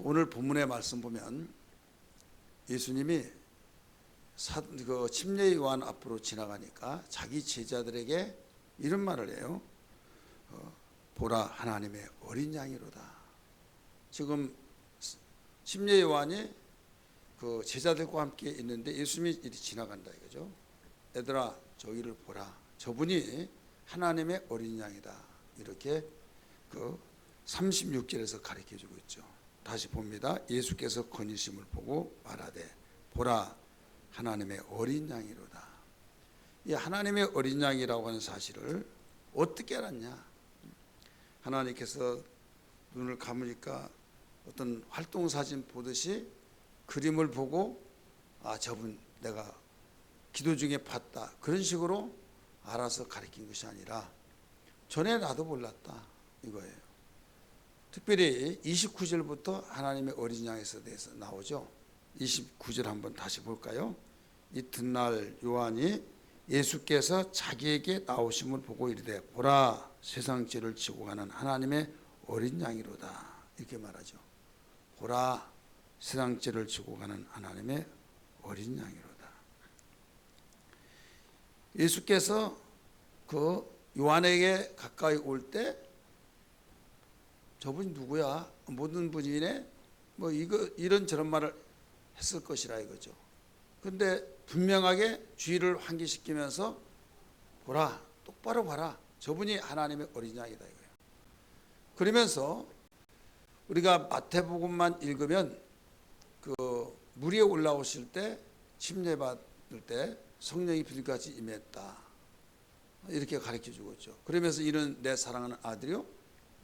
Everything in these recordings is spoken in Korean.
오늘 본문의 말씀 보면 예수님이 침례 요한 앞으로 지나가니까 자기 제자들에게 이런 말을 해요. 보라, 하나님의 어린 양이로다. 지금 침례 요한이 그 제자들과 함께 있는데 예수님이 이리 지나간다 이거죠. 얘들아, 저기를 보라. 저분이 하나님의 어린 양이다. 이렇게 그 36절에서 가르쳐 주고 있죠. 다시 봅니다. 예수께서 거니심을 보고 말하되 보라, 하나님의 어린 양이로다. 이 하나님의 어린 양이라고 하는 사실을 어떻게 알았냐? 하나님께서 눈을 감으니까 어떤 활동사진 보듯이 그림을 보고 저분 내가 기도 중에 봤다. 그런 식으로 알아서 가르친 것이 아니라 전에 나도 몰랐다 이거예요. 특별히 29절부터 하나님의 어린 양에 대해서 나오죠. 29절 한번 다시 볼까요? 이튿날 요한이 예수께서 자기에게 나오심을 보고 이르되 보라, 세상 죄를 지고 가는 하나님의 어린 양이로다. 이렇게 말하죠. 보라, 세상 죄를 지고 가는 하나님의 어린 양이로다. 예수께서 그 요한에게 가까이 올 때 저분이 누구야? 모든 분이네? 이런 저런 말을 했을 것이라 이거죠. 그런데 분명하게 주의를 환기시키면서 보라, 똑바로 봐라. 저분이 하나님의 어린 양이다 이거예요. 그러면서 우리가 마태복음만 읽으면 그 물 위에 올라오실 때 침례 받을 때 성령이 비둘기같이 임했다. 이렇게 가르쳐 주고 있죠. 그러면서 이는 내 사랑하는 아들이요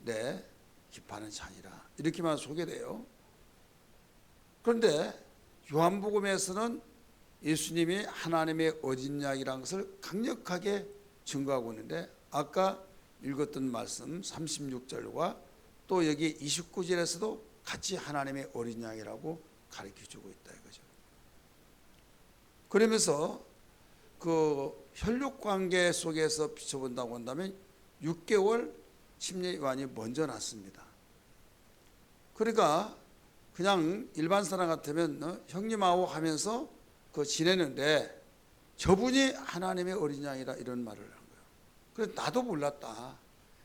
내 기뻐하는 자니라. 이렇게만 소개돼요. 그런데 요한복음에서는 예수님이 하나님의 어린 양이라는 것을 강력하게 증거하고 있는데 아까 읽었던 말씀 36절과 또 여기 29절에서도 같이 하나님의 어린 양이라고 가르쳐주고 있다 이거죠. 그러면서 그 혈육관계 속에서 비춰본다고 한다면 6개월 침례 요한이 먼저 났습니다. 그러니까 그냥 일반 사람 같으면 형님하고 하면서 지내는데 저분이 하나님의 어린 양이라 이런 말을 한 거예요. 그래서 나도 몰랐다.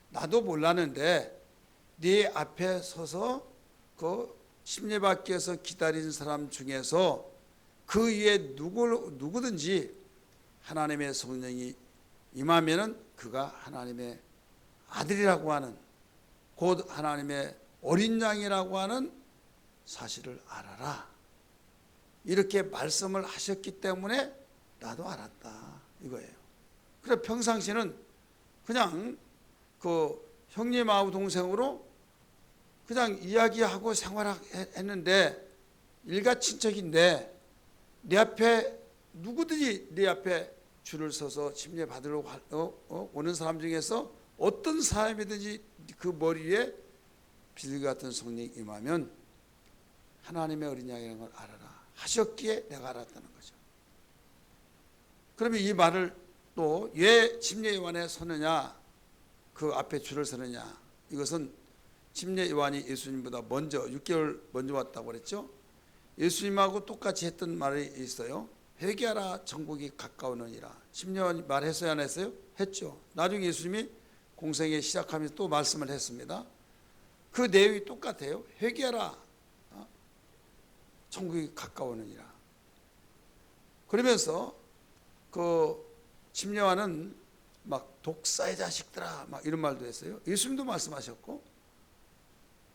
나도 몰랐는데 네 앞에 서서 그 침례받기 위해서 기다린 사람 중에서 그 위에 누구든지 하나님의 성령이 임하면은 그가 하나님의 아들이라고 하는 곧 하나님의 어린 양이라고 하는 사실을 알아라. 이렇게 말씀을 하셨기 때문에 나도 알았다 이거예요. 그래 평상시는 그냥 그 형님하고 동생으로 그냥 이야기하고 생활했는데 일가 친척인데 내 앞에 누구든지 내 앞에 줄을 서서 침례 받으러 오는 사람 중에서 어떤 사람이든지 그 머리에 비둘기 같은 성령이 임하면 하나님의 어린 양이라는 걸 알아라 하셨기에 내가 알았다는 거죠. 그러면 이 말을 또 왜 침례 요한에 서느냐, 그 앞에 줄을 서느냐, 이것은 침례 요한이 예수님보다 먼저 6개월 먼저 왔다고 그랬죠. 예수님하고 똑같이 했던 말이 있어요. 회개하라, 천국이 가까우느니라. 침례 요한이 말했어요 안 했어요? 했죠. 나중에 예수님이 공생애 시작하면서 또 말씀을 했습니다. 그 내용이 똑같아요. 회개하라, 천국이 가까우느니라. 그러면서 그 침례 요한은 막 독사의 자식들아 막 이런 말도 했어요. 예수님도 말씀하셨고,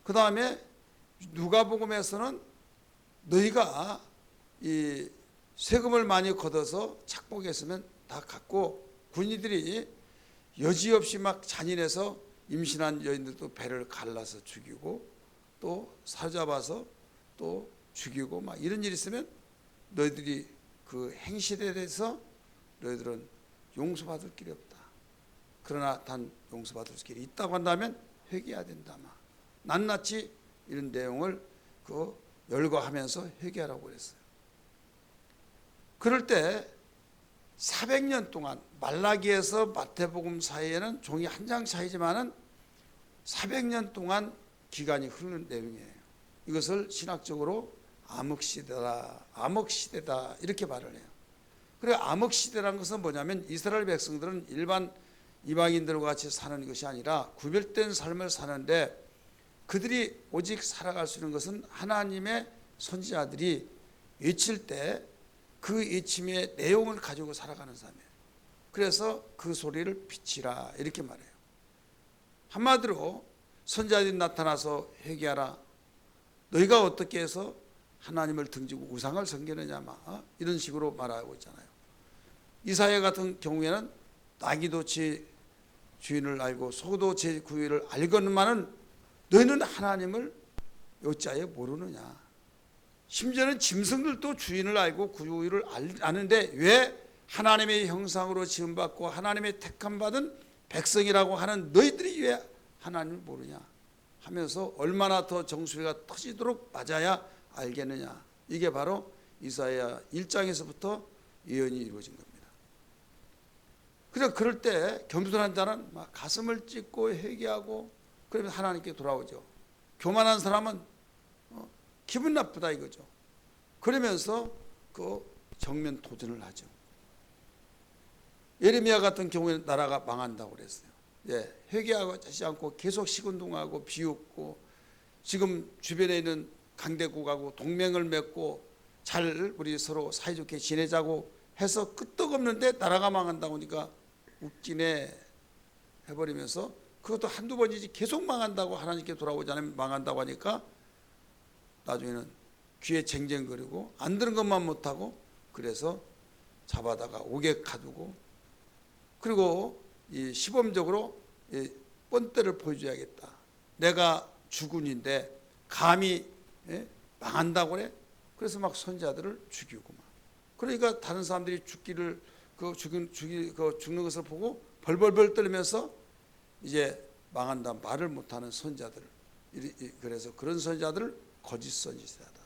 그 다음에 누가복음에서는 너희가 이 세금을 많이 걷어서 착복했으면 다 갖고 군인들이 여지없이 막 잔인해서 임신한 여인들도 배를 갈라서 죽이고 또 사로잡아서 또 죽이고 막 이런 일이 있으면 너희들이 그 행실에 대해서 너희들은 용서받을 길이 없다. 그러나 단 용서받을 길이 있다고 한다면 회개해야 된다. 막 낱낱이 이런 내용을 열거하면서 회개하라고 그랬어요. 그럴 때 400년 동안 말라기에서 마태복음 사이에는 종이 한 장 차이지만은 400년 동안 기간이 흐르는 내용이에요. 이것을 신학적으로 암흑시대다 이렇게 말을 해요. 그래 암흑시대라는 것은 뭐냐면 이스라엘 백성들은 일반 이방인들과 같이 사는 것이 아니라 구별된 삶을 사는데 그들이 오직 살아갈 수 있는 것은 하나님의 선지자들이 외칠 때 그 외침의 내용을 가지고 살아가는 삶이에요. 그래서 그 소리를 비치라 이렇게 말해요. 한마디로 선지자들이 나타나서 회개하라. 너희가 어떻게 해서 하나님을 등지고 우상을 섬기느냐 이런 식으로 말하고 있잖아요. 이사야 같은 경우에는 나귀도 제 주인을 알고 소도 제 구유를 알거니만은 너희는 하나님을 어찌하여 모르느냐. 심지어는 짐승들도 주인을 알고 구유를 아는데 왜 하나님의 형상으로 지음받고 하나님의 택함받은 백성이라고 하는 너희들이 왜 하나님을 모르냐 하면서 얼마나 더 정수리가 터지도록 맞아야 알겠느냐. 이게 바로 이사야 1장에서부터 예언이 이루어진 겁니다. 그래서 그럴 때 겸손한 자는 막 가슴을 찢고 회개하고 그러면 하나님께 돌아오죠. 교만한 사람은 기분 나쁘다 이거죠. 그러면서 그 정면 도전을 하죠. 예레미야 같은 경우에는 나라가 망한다고 그랬어요. 회개하지 않고 계속 시큰둥하고 비웃고 지금 주변에 있는 강대국하고 동맹을 맺고 잘 우리 서로 사이좋게 지내자고 해서 끄떡없는데 나라가 망한다고 하니까 웃기네 해버리면서 그것도 한두 번이지 계속 망한다고 하나님께 돌아오지 않으면 망한다고 하니까 나중에는 귀에 쟁쟁거리고 안 들은 것만 못하고 그래서 잡아다가 옥에 가두고 그리고 이 시범적으로 뻔때를 보여줘야겠다. 내가 주군인데 감히 망한다고 그래? 그래서 막 선지자들을 죽이고 막. 그러니까 다른 사람들이 죽는 것을 보고 벌벌벌 떨면서 이제 망한다 말을 못하는 선지자들. 그래서 그런 선지자들을 거짓 선지자다.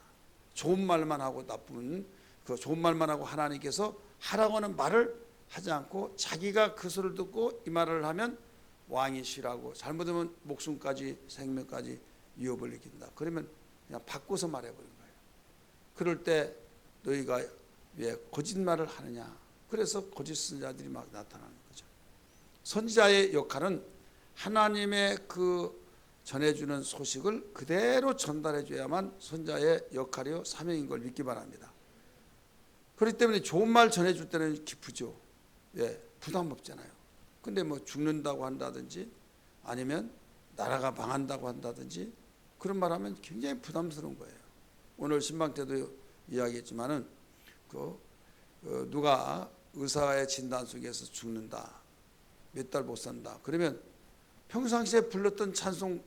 좋은 말만 하고 나쁜 그 좋은 말만 하고 하나님께서 하라고 하는 말을 하지 않고 자기가 그 소리를 듣고 이 말을 하면 왕이 싫어하고 잘못하면 목숨까지 생명까지 위협을 느낀다. 그러면 그냥 바꿔서 말해버린 거예요. 그럴 때 너희가 왜 거짓말을 하느냐. 그래서 거짓 선지자들이 막 나타나는 거죠. 선지자의 역할은 하나님의 그 전해주는 소식을 그대로 전달해줘야만 선지자의 역할이요 사명인 걸 믿기 바랍니다. 그렇기 때문에 좋은 말 전해줄 때는 기쁘죠. 부담 없잖아요. 근데 뭐 죽는다고 한다든지 아니면 나라가 망한다고 한다든지 그런 말 하면 굉장히 부담스러운 거예요. 오늘 신방 때도 이야기했지만은 누가 의사의 진단 속에서 죽는다. 몇 달 못 산다. 그러면 평상시에 불렀던 찬송,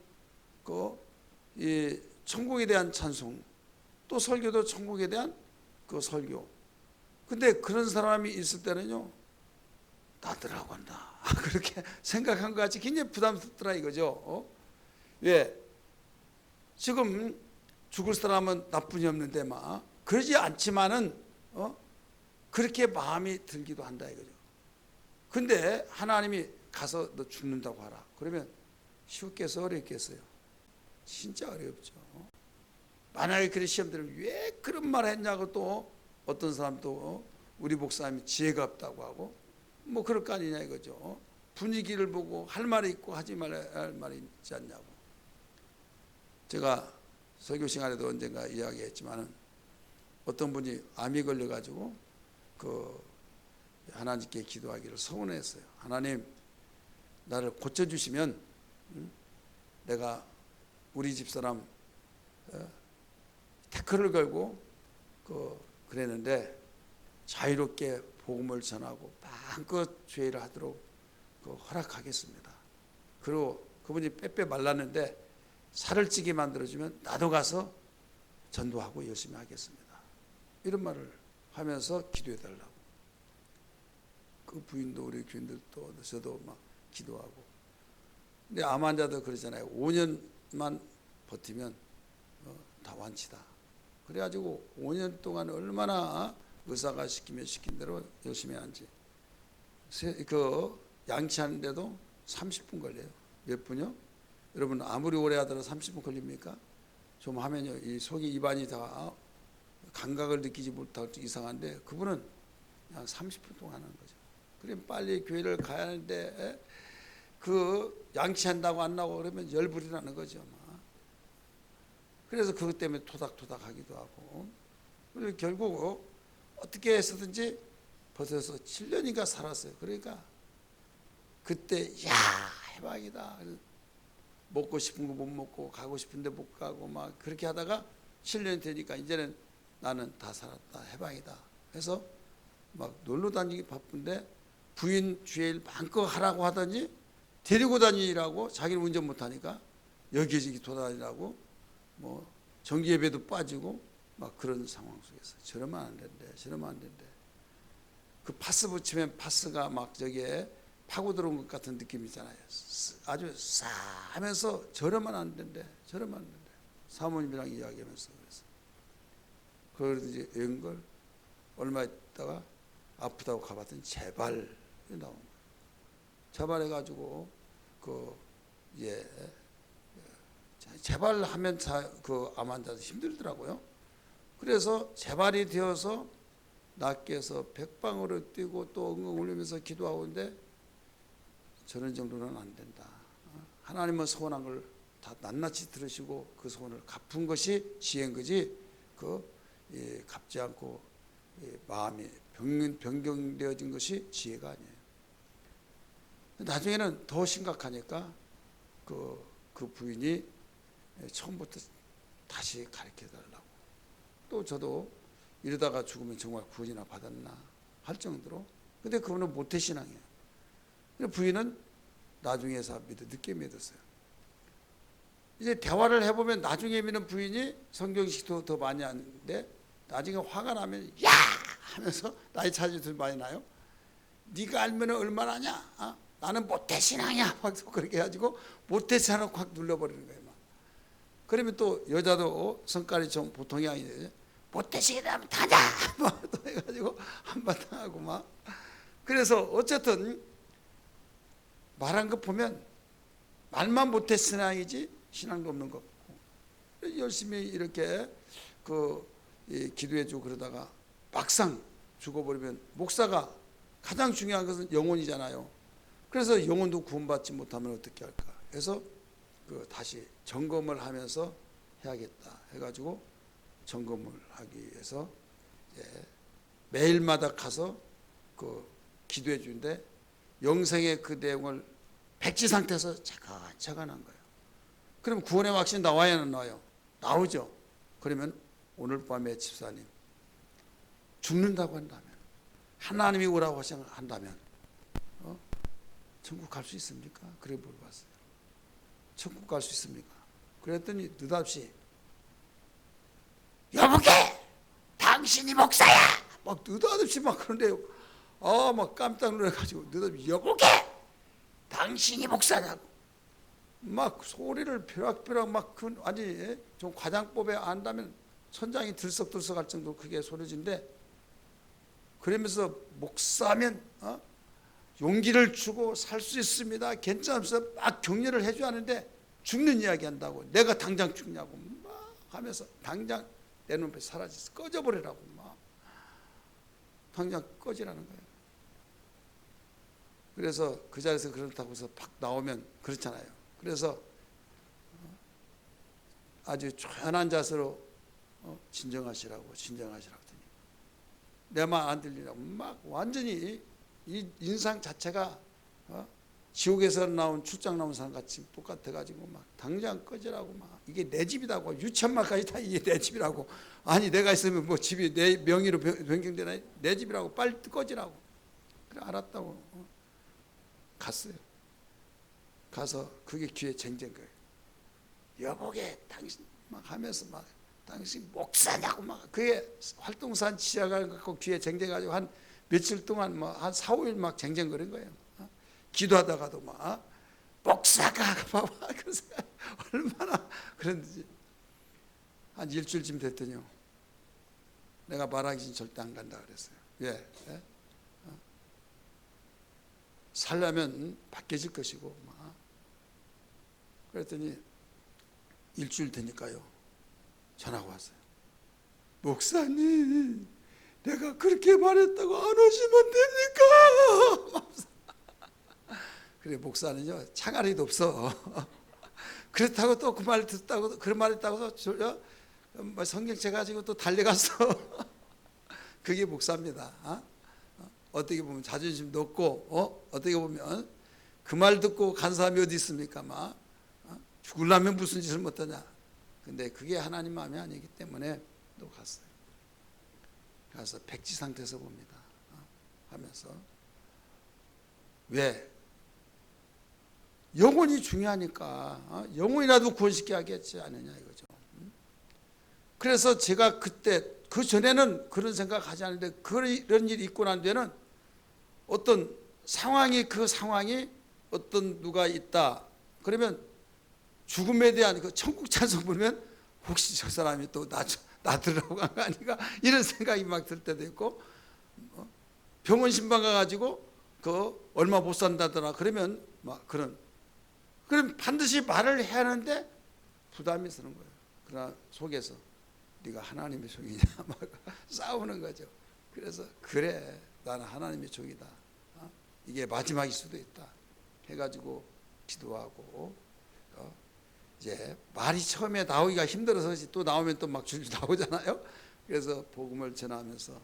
이 천국에 대한 찬송, 또 설교도 천국에 대한 그 설교. 근데 그런 사람이 있을 때는요, 나더라고 한다. 그렇게 생각한 것 같이 굉장히 부담스럽더라 이거죠. 왜? 지금 죽을 사람은 나쁜이 없는데 막 그러지 않지만은 그렇게 마음이 들기도 한다 이거죠. 근데 하나님이 가서 너 죽는다고 하라. 그러면 쉽겠어 어렵겠어요? 진짜 어렵죠. 만약에 그런 시험 들으면 왜 그런 말을 했냐고 또 어떤 사람도 우리 목사님이 지혜가 없다고 하고 뭐 그럴 거 아니냐 이거죠. 분위기를 보고 할 말이 있고 하지 말아야 할 말이 있지 않냐고. 제가 설교 시간에도 언젠가 이야기했지만은 어떤 분이 암이 걸려가지고 하나님께 기도하기를 서원했어요. 하나님 나를 고쳐주시면 내가 우리 집사람 태클을 걸고 그랬는데 자유롭게 복음을 전하고 마음껏 죄를 하도록 허락하겠습니다. 그리고 그분이 빼빼 말랐는데 살을 찌게 만들어주면 나도 가서 전도하고 열심히 하겠습니다. 이런 말을 하면서 기도해달라고. 그 부인도 우리 교인들도 저도 막 기도하고. 근데 암 환자도 그러잖아요. 5년만 버티면 다 완치다. 그래가지고 5년 동안 얼마나 의사가 시키면 시킨 대로 열심히 하는지. 양치하는데도 30분 걸려요. 몇 분요? 여러분 아무리 오래 하더라도 30분 걸립니까? 좀 하면요 이 속이 입안이 다 감각을 느끼지 못하고 이상한데 그분은 한 30분 동안 하는 거죠. 그럼 빨리 교회를 가야 하는데 그 양치한다고 안 나오고 그러면 열불이 나는 거죠. 막. 그래서 그것 때문에 토닥토닥 하기도 하고 그리고 결국 어떻게 해서든지 버텨서 7년인가 살았어요. 그러니까 그때 야 해방이다. 먹고 싶은 거 못 먹고 가고 싶은데 못 가고 막 그렇게 하다가 7년이 되니까 이제는 나는 다 살았다 해방이다. 해서 막 놀러 다니기 바쁜데 부인 주일 마음껏 하라고 하더니 데리고 다니라고 자기는 운전 못하니까 여기저기 돌아다니라고 뭐 정기 예배도 빠지고 막 그런 상황 속에서 저러면 안 된대 저러면 안 된대. 그 파스 붙이면 파스가 막 저기에 파고 들어온 것 같은 느낌이잖아요. 아주 싸하면서 저러면 안 된대 저러면 안 된대. 사모님이랑 이야기하면서 그래서 이제 연걸 얼마 있다가 아프다고 가봤더니 재발 나온 거예요. 재발해가지고 예 재발하면 그 암 환자도 힘들더라고요. 그래서 재발이 되어서 낫게 해서 백방으로 뛰고 또 엉엉 울리면서 기도하고인데 저런 정도는 안 된다. 하나님은 소원한 걸 다 낱낱이 들으시고 그 소원을 갚은 것이 지혜인 거지 갚지 않고 마음이 변경되어진 것이 지혜가 아니에요. 나중에는 더 심각하니까 그 부인이 처음부터 다시 가르쳐달라고. 또 저도 이러다가 죽으면 정말 구원이나 받았나 할 정도로. 근데 그분은 모태신앙이에요. 부인은 나중에서 늦게 믿었어요. 이제 대화를 해보면 나중에 믿는 부인이 성경식도 더 많이 하는데 나중에 화가 나면 야 하면서 나이 차이도 더 많이 나요. 네가 알면 얼마나 하냐? 나는 모태신앙이야. 막 그렇게 해가지고 모태신앙을 확 눌러버리는 거예요. 막. 그러면 또 여자도 성깔이 좀 보통이 아니에요. 모태신앙이라면 타자 막 또 해가지고 한바탕 하고 막. 그래서 어쨌든 말한 거 보면 말만 모태신앙이지 신앙도 없는 것 같고 열심히 이렇게 기도해주고 그러다가 막상 죽어버리면 목사가 가장 중요한 것은 영혼이잖아요. 그래서 영혼도 구원받지 못하면 어떻게 할까 해서 다시 점검을 하면서 해야겠다 해가지고 점검을 하기 위해서 매일마다 가서 기도해 주는데 영생의 그 내용을 백지 상태에서 차근차근 한 거예요. 그럼 구원의 확신이 나와야 안 나와요? 나오죠. 그러면 오늘 밤에 집사님 죽는다고 한다면 하나님이 오라고 한다면 천국 갈 수 있습니까? 그래 물어봤어요. 천국 갈 수 있습니까? 그랬더니 느닷없이 여보게 당신이 목사야 막 느닷없이 막 그런데요. 막 깜짝 놀라가지고 느닷없이 여보게 당신이 목사냐고 막 소리를 벼락벼락 막 아니 좀 과장법에 안다면 천장이 들썩들썩할 정도로 크게 소리진데 그러면서 목사면 용기를 주고 살 수 있습니다. 괜찮으면서 막 격려를 해줘야 하는데 죽는 이야기 한다고 내가 당장 죽냐고 막 하면서 당장 내 눈앞에 사라졌어. 꺼져버리라고 막 당장 꺼지라는 거예요. 그래서 그 자리에서 그렇다고 해서 팍 나오면 그렇잖아요. 그래서 아주 조연한 자세로 진정하시라고 했더니 내 말 안 들리라고 막 완전히 이 인상 자체가 지옥에서 출장 나온 사람 같이 똑같아가지고 막 당장 꺼지라고 막 이게 내 집이라고 유천만까지 다 이게 내 집이라고 아니 내가 있으면 뭐 집이 내 명의로 변경되나 내 집이라고 빨리 꺼지라고 그래 알았다고 갔어요. 가서 그게 귀에 쟁쟁 거예요. 여보게 당신 막 하면서 막 당신 목사냐고 막 그게 활동산 치아가 갖고 귀에 쟁쟁가지고 한 며칠 동안 뭐 한 4, 5일 막 쟁쟁거린 거예요. 기도하다가도 막 목사가 봐봐 그래서 얼마나 그랬는지 한 일주일쯤 됐더니요. 내가 말하기 전 절대 안 간다 그랬어요. 왜? 살려면 바뀌어질 것이고 막. 그랬더니 일주일 되니까요. 전화가 왔어요. 목사님, 내가 그렇게 말했다고 안 오시면 됩니까? 그래, 목사는요 차가리도 없어. 그렇다고 또 그 말 듣다고 그런 말 했다고 성경책 가지고 또 달려갔어. 그게 목사입니다. 어떻게 보면 자존심도 없고, 어떻게 보면 그 말 듣고 간 사람이 어디 있습니까? 막 죽으려면 무슨 짓을 못하냐. 근데 그게 하나님 마음이 아니기 때문에 또 갔어요. 가서 백지 상태에서 봅니다. 하면서 왜? 영혼이 중요하니까 영혼이라도 구원시켜야 하겠지 않느냐 이거죠. 그래서 제가 그때 그 전에는 그런 생각하지 않는데 그런 일이 있고 난 뒤에는 어떤 상황이 그 상황이 어떤 누가 있다 그러면 죽음에 대한 그 천국 찬송 부르면 혹시 저 사람이 또 나 들으라고 한 거 아닌가 이런 생각이 막 들 때도 있고, 병원 신방 가가지고 그 얼마 못 산다더라 그러면 막 그럼 반드시 말을 해야 하는데 부담이 서는 거예요. 그러나 속에서 네가 하나님의 종이냐 막 싸우는 거죠. 그래서 그래 나는 하나님의 종이다. 이게 마지막일 수도 있다. 해가지고 기도하고 이제 말이 처음에 나오기가 힘들어서 또 나오면 또 막 줄줄 나오잖아요. 그래서 복음을 전하면서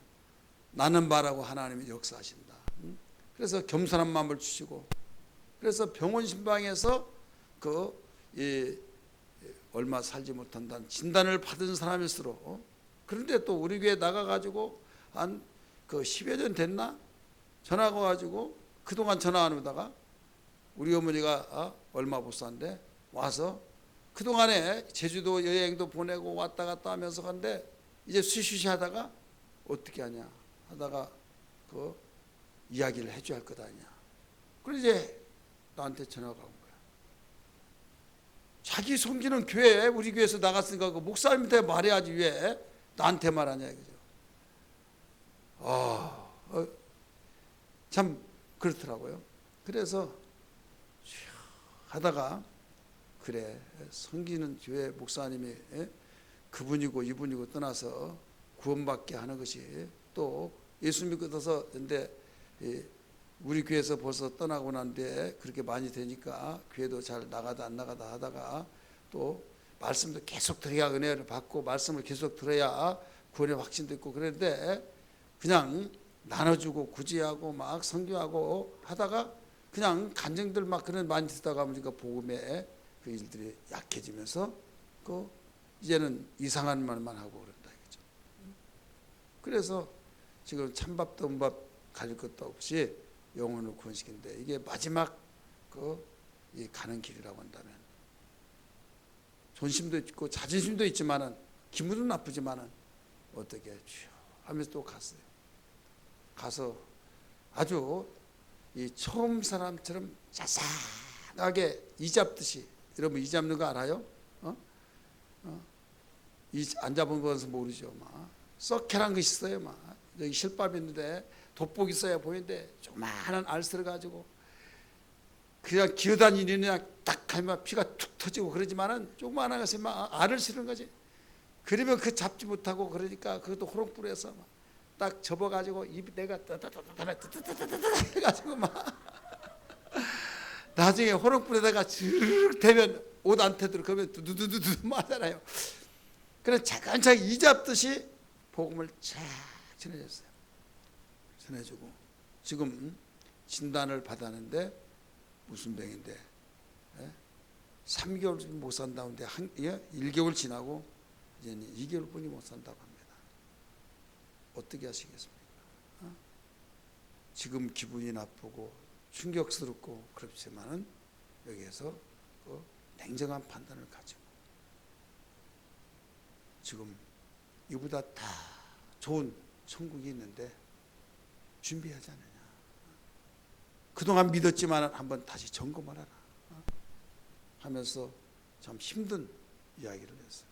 나는 말하고 하나님이 역사하신다. 그래서 겸손한 마음을 주시고 그래서 병원 신방에서 얼마 살지 못한다는 진단을 받은 사람일수록 그런데 또 우리 교회 나가가지고 한 10여 년 됐나 전화가 와가지고 그동안 전화 안 오다가 우리 어머니가 얼마 못 산데 와서 그동안에 제주도 여행도 보내고 왔다 갔다 하면서 간데 이제 쉬쉬쉬 하다가 어떻게 하냐 하다가 그 이야기를 해줘야 할 것 아니냐. 그래서 이제 나한테 전화가 온 거야. 자기 섬기는 교회 우리 교회에서 나갔으니까 그 목사님한테 말해야지 왜 나한테 말하냐 이거죠. 참 그렇더라고요. 그래서 하다가 그래 섬기는 교회 목사님이 그분이고 이분이고 떠나서 구원받게 하는 것이 또 예수 믿고서 근데 우리 교회에서 벌써 떠나고 난 뒤에 그렇게 많이 되니까 교회도 잘 나가다 안 나가다 하다가 또 말씀도 계속 들어야 은혜를 받고 말씀을 계속 들어야 구원의 확신도 있고 그런데 그냥 나눠주고 구제하고 막 선교하고 하다가 그냥 간증들 막 그런 많이 듣다가 보니까 복음에 그 일들이 약해지면서 이제는 이상한 말만 하고 그런다 이거죠. 그래서 지금 찬밥도 은밥 가질 것도 없이 영혼을 구원시키는데 이게 마지막 이 가는 길이라고 한다면 존심도 있고 자존심도 있지만은 기분은 나쁘지만은 어떻게 주여 하면서 또 갔어요. 가서 아주 이 처음 사람처럼 자상하게 이 잡듯이 여러분 이 잡는 거 알아요? 이 안 잡은 거서 모르죠. 막 썩해란 것이 있어요. 막 여기 실밥 있는데 돋보기 써야 보이는데 조그마한 알쓰를 가지고 그냥 기어다니는 그냥 딱 하면 피가 툭 터지고 그러지만은 조그마한 것이 막 알을 실은 거지. 그러면 그 잡지 못하고 그러니까 그것도 호롱불에서 막 딱 접어가지고 입이 내가 따다다다다 해가지고 막 나중에 호롱불에다가 즈르륵 대면 옷 안 태도록 그러면 두두두두 맞잖아요. 그래서 차근차근 이 잡듯이 복음을 쫙 전해줬어요. 전해주고 지금 진단을 받았는데 무슨 병인데 3개월 못 산다는데 1개월 지나고 이제는 2개월뿐이 못 산다고 합니다. 어떻게 하시겠습니까? 지금 기분이 나쁘고 충격스럽고 그렇지만은 여기에서 냉정한 판단을 가지고 지금 이보다 다 좋은 천국이 있는데 준비하지 않느냐. 그동안 믿었지만 한번 다시 점검하라 하면서 참 힘든 이야기를 했어요.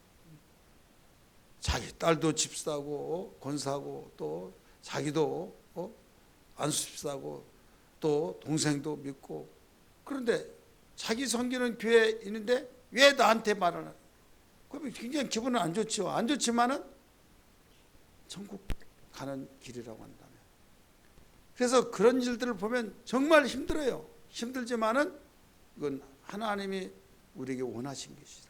자기 딸도 집사고 권사고 또 자기도 안수집사고 또 동생도 믿고 그런데 자기 섬기는 교회에 있는데 왜 나한테 말을 하냐. 그러면 굉장히 기분은 안 좋죠. 안 좋지만은 천국 가는 길이라고 한다면. 그래서 그런 일들을 보면 정말 힘들어요. 힘들지만은 이건 하나님이 우리에게 원하신 것이다.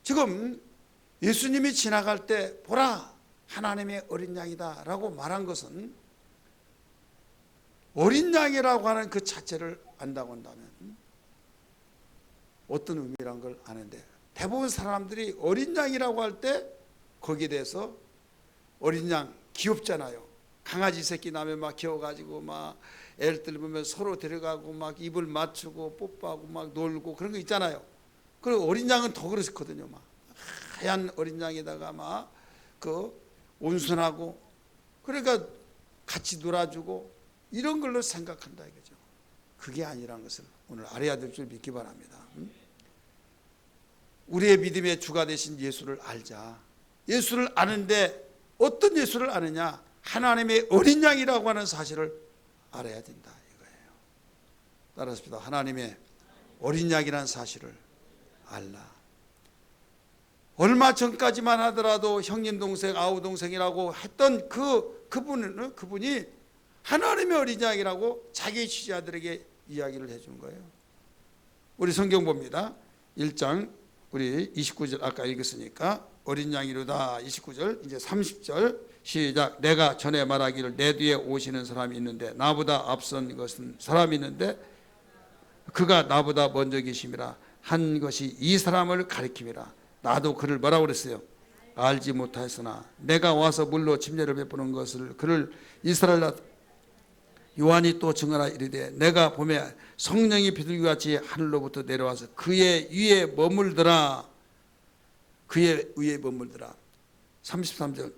지금 예수님이 지나갈 때 보라 하나님의 어린 양이다 라고 말한 것은 어린 양이라고 하는 그 자체를 안다고 한다면 어떤 의미란 걸 아는데, 대부분 사람들이 어린 양이라고 할 때 거기에 대해서 어린 양 귀엽잖아요. 강아지 새끼 나면 막 귀여워가지고 막 애들 보면 서로 데려가고 막 입을 맞추고 뽀뽀하고 막 놀고 그런 거 있잖아요. 그리고 어린 양은 더 그렇거든요. 막 하얀 어린 양에다가 막 그 온순하고, 그러니까 같이 놀아주고 이런 걸로 생각한다 이거죠. 그게 아니라는 것을 오늘 알아야 될 줄 믿기 바랍니다. 우리의 믿음의 주가 되신 예수를 알자. 예수를 아는데 어떤 예수를 아느냐? 하나님의 어린 양이라고 하는 사실을 알아야 된다 이거예요. 따라서 하나님의 어린 양이라는 사실을 알라. 얼마 전까지만 하더라도 형님 동생 아우 동생이라고 했던 그분이 하나님의 어린 양이라고 자기 지지자들에게 이야기를 해준 거예요. 우리 성경 봅니다. 1장 우리 29절 아까 읽었으니까 어린 양이로다. 29절 이제 30절 시작. 내가 전에 말하기를 내 뒤에 오시는 사람이 있는데 나보다 앞선 것은 사람이 있는데 그가 나보다 먼저 계심이라 한 것이 이 사람을 가리킴이라. 나도 그를 뭐라고 그랬어요? 알지 못하였으나 내가 와서 물로 침례를 베푸는 것을 그를 이스라엘 요한이 또 증언하여 이르되 내가 보매 성령이 비둘기같이 하늘로부터 내려와서 그의 위에 머물더라. 그의 위에 머물더라. 33절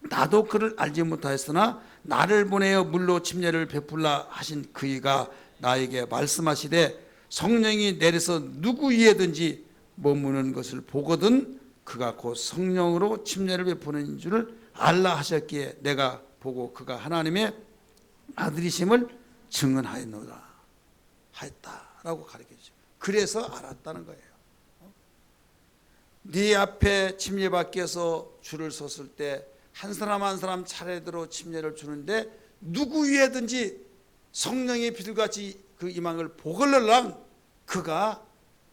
나도 그를 알지 못하였으나 나를 보내어 물로 침례를 베풀라 하신 그이가 나에게 말씀하시되 성령이 내려서 누구 위에든지 머무는 것을 보거든 그가 곧 성령으로 침례를 베푸는 줄을 알라 하셨기에 내가 보고 그가 하나님의 아들이심을 증언하였노라 하였다라고 가르쳐주죠. 그래서 알았다는 거예요. 네 앞에 침례 밖에서 줄을 섰을 때 한 사람 한 사람 차례대로 침례를 주는데 누구 위에든지 성령의 비둘같이 그 임함을 보걸러랑 그가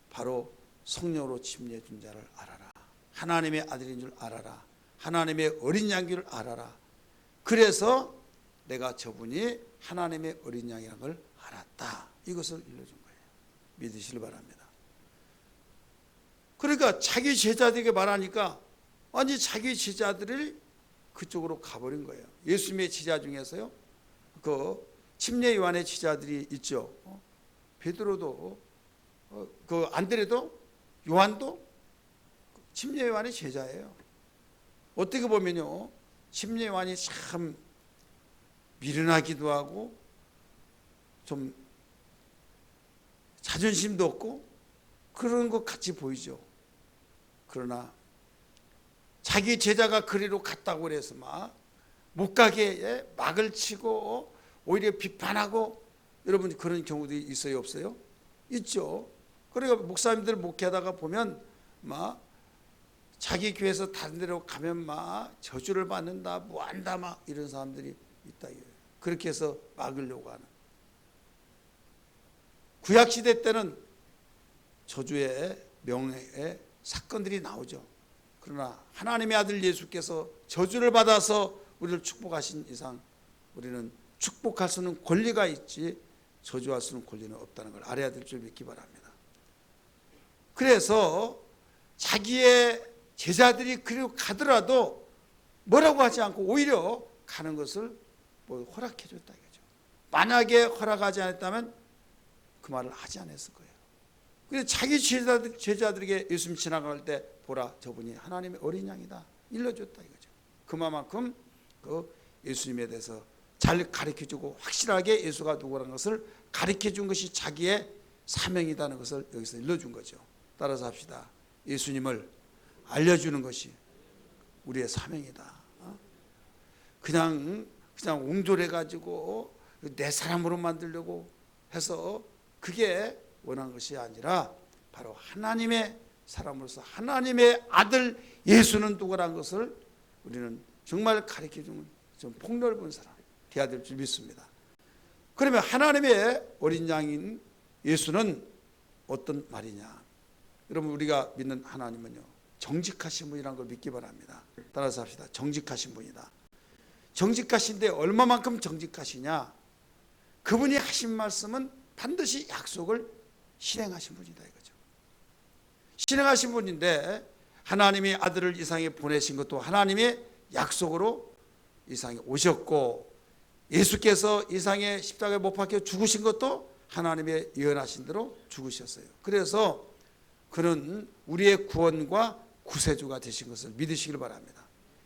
바로 성령으로 침례 준 자를 알아라. 하나님의 아들인 줄 알아라. 하나님의 어린 양인 줄 알아라. 그래서 내가 저분이 하나님의 어린 양이라는 걸 알았다. 이것을 일러준 거예요. 믿으시길 바랍니다. 그러니까 자기 제자들에게 말하니까 아니 자기 제자들을 그쪽으로 가버린 거예요. 예수님의 제자 중에서요. 그 침례 요한의 제자들이 있죠. 베드로도 그 안드레도 요한도 침례 요한의 제자예요. 어떻게 보면요. 침례 요한이 참 미련하기도 하고 좀 자존심도 없고 그런 것 같이 보이죠. 그러나 자기 제자가 그리로 갔다고 그래서 막 못 가게 막을 치고 오히려 비판하고, 여러분 그런 경우도 있어요 없어요? 있죠. 그러니까 목사님들 목회하다가 보면 막 자기 교회에서 다른 데로 가면 막 저주를 받는다 뭐한다 막 이런 사람들이 있다. 그렇게 해서 막으려고 하는. 구약시대 때는 저주의 명예의 사건들이 나오죠. 그러나 하나님의 아들 예수께서 저주를 받아서 우리를 축복하신 이상 우리는 축복할 수는 권리가 있지 저주할 수는 권리는 없다는 걸 알아야 될 줄 믿기 바랍니다. 그래서 자기의 제자들이 그리고 가더라도 뭐라고 하지 않고 오히려 가는 것을 허락해 줬다 이거죠. 만약에 허락하지 않았다면 그 말을 하지 않았을 거예요. 그래서 자기 제자들에게 예수님 지나갈 때 보라 저분이 하나님의 어린 양이다 일러줬다 이거죠. 그만큼 그 예수님에 대해서 잘 가르쳐주고 확실하게 예수가 누구라는 것을 가르쳐준 것이 자기의 사명이라는 것을 여기서 일러준 거죠. 따라서 합시다. 예수님을 알려주는 것이 우리의 사명이다. 그냥 옹졸해가지고 내 사람으로 만들려고 해서 그게 원한 것이 아니라 바로 하나님의 사람으로서 하나님의 아들 예수는 누구라는 것을 우리는 정말 가르쳐주는 좀 폭넓은 사람 되어야 될 줄 믿습니다. 그러면 하나님의 어린 양인 예수는 어떤 말이냐? 여러분, 우리가 믿는 하나님은요, 정직하신 분이라는 걸 믿기 바랍니다. 따라서 합시다. 정직하신 분이다. 정직하신데 얼마만큼 정직하시냐? 그분이 하신 말씀은 반드시 약속을 실행하신 분이다 이거죠. 실행하신 분인데 하나님이 아들을 이 세상에 보내신 것도 하나님의 약속으로 이 세상에 오셨고, 예수께서 이 세상에 십자가에 못 박혀 죽으신 것도 하나님의 예언하신 대로 죽으셨어요. 그래서 그는 우리의 구원과 구세주가 되신 것을 믿으시길 바랍니다.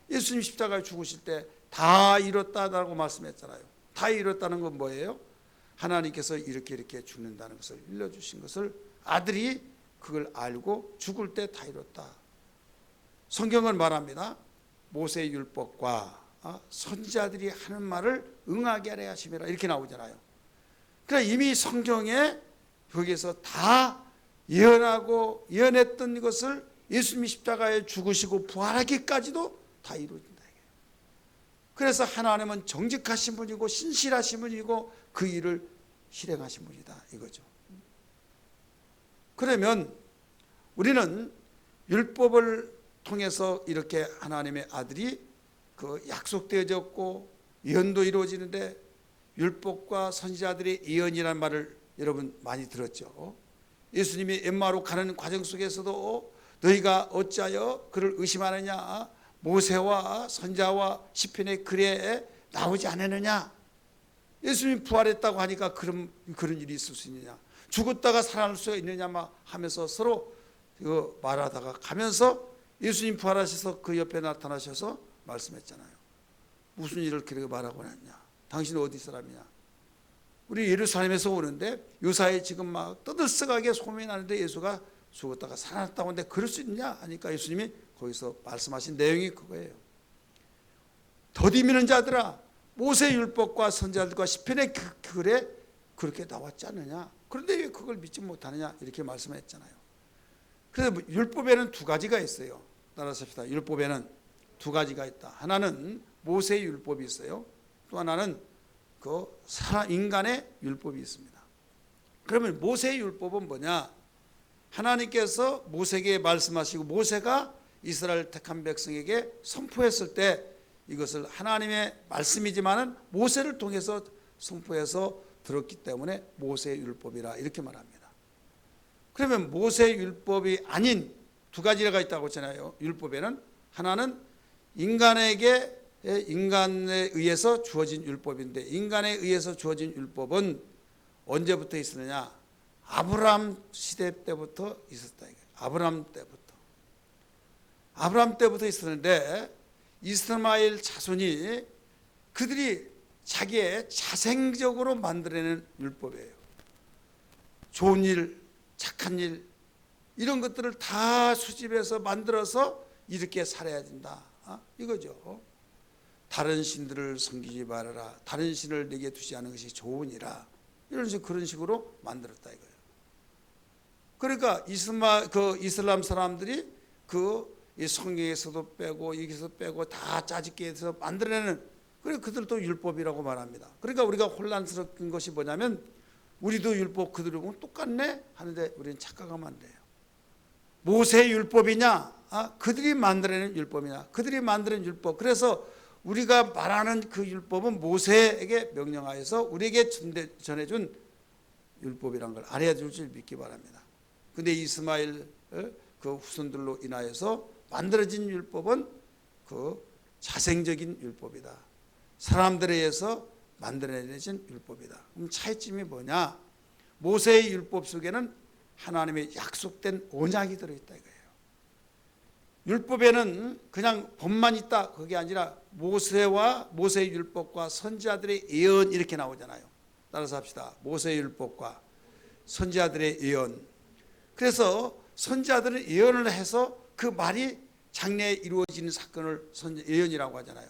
예수님 십자가에 죽으실 때 다 이뤘다라고 말씀했잖아요. 다 이뤘다는 건 뭐예요? 하나님께서 이렇게 죽는다는 것을 일러주신 것을 아들이 그걸 알고 죽을 때 다 이뤘다. 성경은 말합니다. 모세의 율법과 선지자들이 하는 말을 응하게 하려 하심이라 이렇게 나오잖아요. 그러니까 이미 성경에 거기에서 다 예언하고 예언했던 것을 예수님이 십자가에 죽으시고 부활하기까지도 다 이루어진다. 그래서 하나님은 정직하신 분이고 신실하신 분이고 그 일을 실행하신 분이다 이거죠. 그러면 우리는 율법을 통해서 이렇게 하나님의 아들이 그 약속되어졌고 예언도 이루어지는데, 율법과 선지자들의 예언이라는 말을 여러분 많이 들었죠. 예수님이 엠마오로 가는 과정 속에서도 너희가 어찌하여 그를 의심하느냐, 모세와 선지자와 시편의 글에 나오지 않았느냐. 예수님이 부활했다고 하니까 그런 일이 있을 수 있느냐, 죽었다가 살아날 수 있느냐 막 하면서 서로 이거 말하다가 가면서 예수님 부활하셔서 그 옆에 나타나셔서 말씀했잖아요. 무슨 일을 그렇게 말하고 했냐, 당신은 어디 사람이냐. 우리 예루살렘에서 오는데 요사이 지금 막 떠들썩하게 소문이 나는데 예수가 죽었다가 살아났다고 하는데 그럴 수 있냐 하니까 예수님이 거기서 말씀하신 내용이 그거예요. 더디미는 자들아, 모세 율법과 선지자들과 시편의 글에 그렇게 나왔지 않느냐. 그런데 왜 그걸 믿지 못하느냐 이렇게 말씀했잖아요. 그래서 율법에는 두 가지가 있어요. 따라서 합시다. 율법에는 두 가지가 있다. 하나는 모세 율법이 있어요. 또 하나는 그 인간의 율법이 있습니다. 그러면 모세 율법은 뭐냐? 하나님께서 모세에게 말씀하시고 모세가 이스라엘 택한 백성에게 선포했을 때 이것을 하나님의 말씀이지만은 모세를 통해서 선포해서 들었기 때문에 모세 율법이라 이렇게 말합니다. 그러면 모세 율법이 아닌 두 가지가 있다고 했잖아요. 율법에는 하나는 인간에 의해서 주어진 율법인데, 인간에 의해서 주어진 율법은 언제부터 있었느냐? 아브라함 시대 때부터 있었다. 아브라함 때부터 있었는데, 이스마엘 자손이 그들이 자기의 자생적으로 만들어낸 율법이에요. 좋은 일, 착한 일, 이런 것들을 다 수집해서 만들어서 이렇게 살아야 된다 이거죠. 다른 신들을 섬기지 말아라, 다른 신을 내게 두지 않은 것이 좋으니라, 그런 식으로 만들었다 이거예요. 그러니까 이슬람 사람들이 이 성경에서도 빼고 여기서 빼고 다 짜집게 해서 만들어내는, 그래 그들도 율법이라고 말합니다. 그러니까 우리가 혼란스러운 것이 뭐냐면 우리도 율법 그들이 보면 똑같네 하는데 우리는 착각하면 안 돼요. 모세 율법이냐, 그들이 만들어낸 율법이냐, 그들이 만드는 율법. 그래서 우리가 말하는 그 율법은 모세에게 명령하여서 우리에게 전해준 율법이란 걸 알아야 될 줄 믿기 바랍니다. 근데 이스마엘 그 후손들로 인하여서 만들어진 율법은 그 자생적인 율법이다. 사람들에 의해서 만들어내진 율법이다. 그럼 차이점이 뭐냐? 모세의 율법 속에는 하나님의 약속된 언약이 들어있다 이거예요. 율법에는 그냥 법만 있다 그게 아니라 모세와 모세의 율법과 선지자들의 예언 이렇게 나오잖아요. 따라서 합시다. 모세의 율법과 선지자들의 예언. 그래서 선지자들은 예언을 해서 그 말이 장래에 이루어지는 사건을 예언이라고 하잖아요.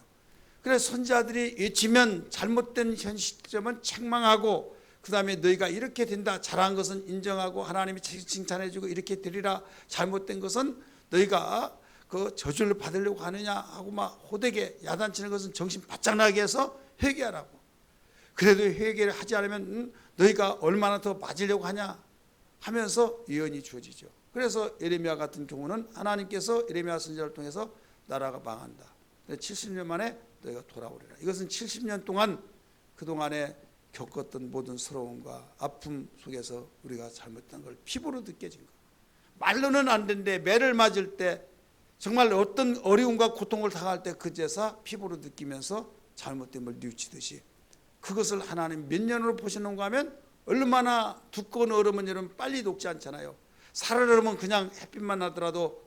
그래서 선지자들이 외치면 잘못된 현 시점은 책망하고 그 다음에 너희가 이렇게 된다. 잘한 것은 인정하고 하나님이 칭찬해주고 이렇게 되리라. 잘못된 것은 너희가 그 저주를 받으려고 하느냐 하고 막 호되게 야단치는 것은 정신 바짝 나게 해서 회개하라고. 그래도 회개를 하지 않으면 너희가 얼마나 더 맞으려고 하냐 하면서 예언이 주어지죠. 그래서 예레미야 같은 경우는 하나님께서 예레미야 선지자를 통해서 나라가 망한다. 70년 만에 너희가 돌아오리라. 이것은 70년 동안 그동안에 겪었던 모든 서러움과 아픔 속에서 우리가 잘못한 걸 피부로 느껴진 거. 말로는 안 되는데 매를 맞을 때 정말 어떤 어려움과 고통을 당할 때 그제서 피부로 느끼면서 잘못됨을 뉘우치듯이 그것을 하나님 몇 년으로 보시는가 하면 얼마나 두꺼운 얼음은 여러분 빨리 녹지 않잖아요. 살얼음은 그냥 햇빛만 나더라도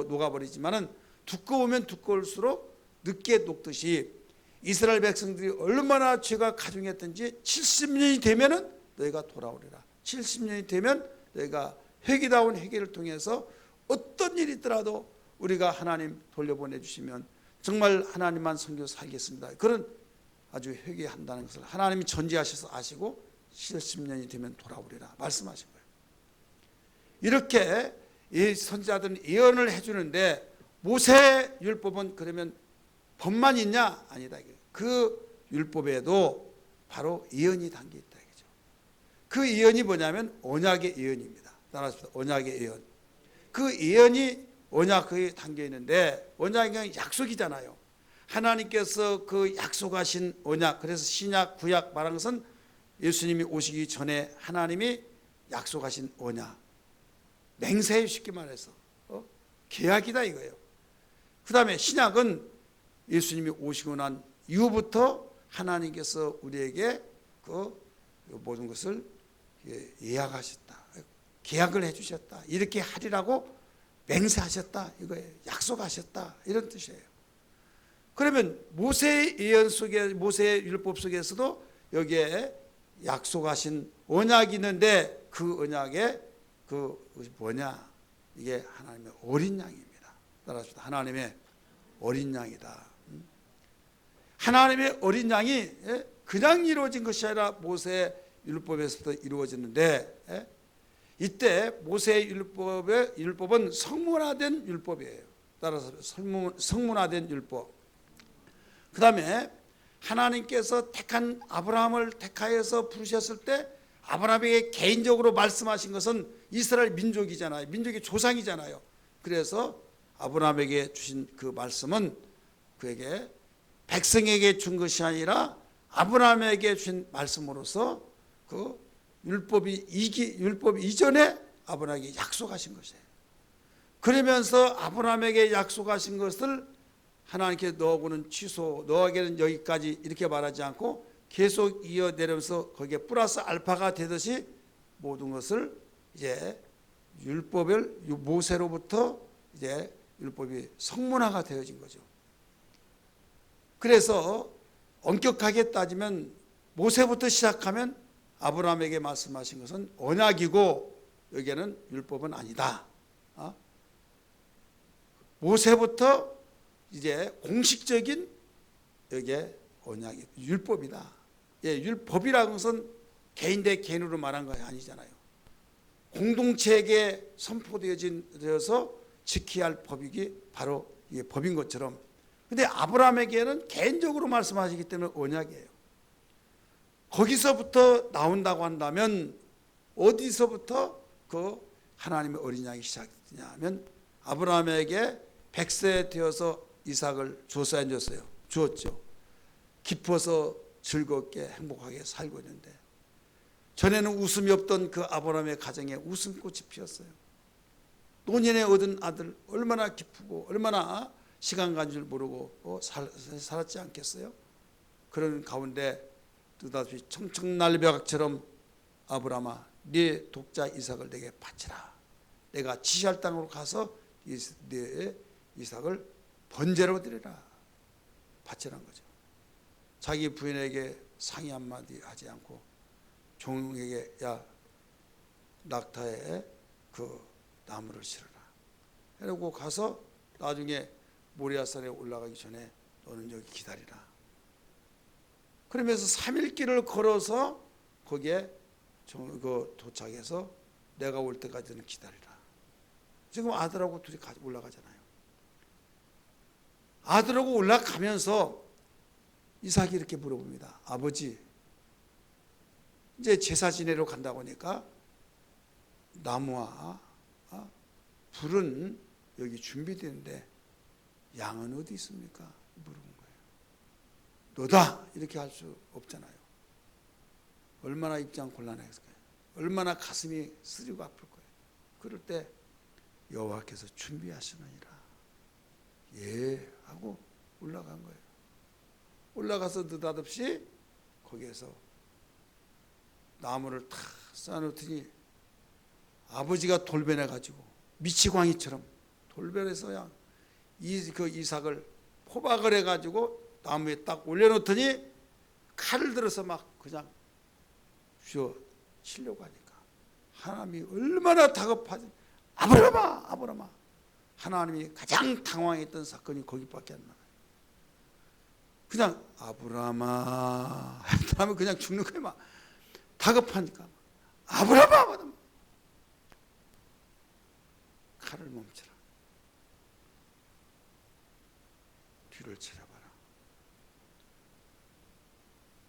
녹아버리지만은 두꺼우면 두꺼울수록 늦게 녹듯이 이스라엘 백성들이 얼마나 죄가 가중했던지 70년이 되면은 너희가 돌아오리라. 70년이 되면 너희가 회개다운 회개를 통해서 어떤 일이 있더라도 우리가 하나님 돌려보내 주시면 정말 하나님만 섬겨 살겠습니다. 그런 아주 회개한다는 것을 하나님이 전지하셔서 아시고 70년이 되면 돌아오리라 말씀하신 거예요. 이렇게 이 선지자들은 예언을 해주는데 모세 율법은 그러면 법만 있냐? 아니다. 그 율법에도 바로 예언이 담겨 있다. 그 예언이 뭐냐면 언약의 예언입니다. 따라서 언약의 예언. 그 예언이 언약에 담겨 있는데 언약이 약속이잖아요. 하나님께서 그 약속하신 언약, 그래서 신약, 구약 말한 것은 예수님이 오시기 전에 하나님이 약속하신 언약. 맹세해 쉽게 말해서 계약이다 이거예요. 그 다음에 신약은 예수님이 오시고 난 이후부터 하나님께서 우리에게 그 모든 것을 예약하셨다. 계약을 해주셨다. 이렇게 하리라고 맹세하셨다. 이거예요. 약속하셨다. 이런 뜻이에요. 그러면 모세의 예언 속에, 모세의 율법 속에서도 여기에 약속하신 언약이 있는데 그 언약에 그 뭐냐? 이게 하나님의 어린 양입니다. 따라서 하나님의 어린 양이다. 하나님의 어린 양이 그냥 이루어진 것이 아니라 모세의 율법에서도 이루어졌는데 이때 모세의 율법은 성문화된 율법이에요. 따라서 성문화된 율법. 그 다음에 하나님께서 택한 아브라함을 택하여서 부르셨을 때 아브라함에게 개인적으로 말씀하신 것은 이스라엘 민족이잖아요. 민족의 조상이잖아요. 그래서 아브라함에게 주신 그 말씀은 그에게 백성에게 준 것이 아니라 아브라함에게 주신 말씀으로서 그 율법 이전에 아브라함에게 약속하신 것이에요. 그러면서 아브라함에게 약속하신 것을 하나님께 너하고는 취소, 너에게는 여기까지 이렇게 말하지 않고 계속 이어내려면서 거기에 플러스 알파가 되듯이 모든 것을 이제 율법을 모세로부터 이제 율법이 성문화가 되어진 거죠. 그래서 엄격하게 따지면 모세부터 시작하면 아브라함에게 말씀하신 것은 언약이고 여기에는 율법은 아니다. 모세부터 이제 공식적인 여기에 언약이 율법이다. 율법이라는 것은 개인 대 개인으로 말한 것이 아니잖아요. 공동체에게 선포되어서 지켜야 할 법이기 바로 이게 법인 것처럼. 근데 아브라함에게는 개인적으로 말씀하시기 때문에 언약이에요. 거기서부터 나온다고 한다면 어디서부터 그 하나님의 어린 양이 시작되냐 하면 아브라함에게 100세 되어서 이삭을 줬어야 안 줬어요? 주었죠. 기뻐서 즐겁게 행복하게 살고 있는데 전에는 웃음이 없던 그 아브라함의 가정에 웃음꽃이 피었어요. 노년에 얻은 아들 얼마나 기쁘고 얼마나 시간 간 줄 모르고 살았지 않겠어요? 그런 가운데 뜻없이 청청날벼락처럼 아브라함아 네 독자 이삭을 내게 바치라. 내가 지시할 땅으로 가서 네 이삭을 번제로 드리라. 바치라는 거죠. 자기 부인에게 상의 한마디 하지 않고 종에게 야 낙타에 그 나무를 실어라. 그리고 가서 나중에 모리아산에 올라가기 전에 너는 여기 기다리라. 그러면서 3일 길을 걸어서 거기에 도착해서 내가 올 때까지는 기다리라. 지금 아들하고 둘이 올라가잖아요. 아들하고 올라가면서 이삭이 이렇게 물어봅니다. 아버지, 이제 제사 지내러 간다고 하니까 나무와 불은 여기 준비되는데 양은 어디 있습니까? 물어본 거예요. 너다 이렇게 할 수 없잖아요. 얼마나 입장 곤란했을까요? 얼마나 가슴이 쓰리고 아플 거예요. 그럴 때 여호와께서 준비하시느니라. 예 하고 올라간 거예요. 올라가서 느닷없이 거기에서 나무를 탁 쌓아놓더니 아버지가 돌변해가지고 미치광이처럼 돌변해서야 이삭을 포박을 해가지고 나무에 딱 올려놓더니 칼을 들어서 막 그냥 쥐어 치려고 하니까 하나님이 얼마나 다급하지. 아브라함아. 하나님이 가장 당황했던 사건이 거기밖에 안 나요. 그냥 아브라함아 하면 그냥 죽는 거예요. 막 다급하니까 아브라함아 칼을 멈춰라. 뒤를 쳐다봐라.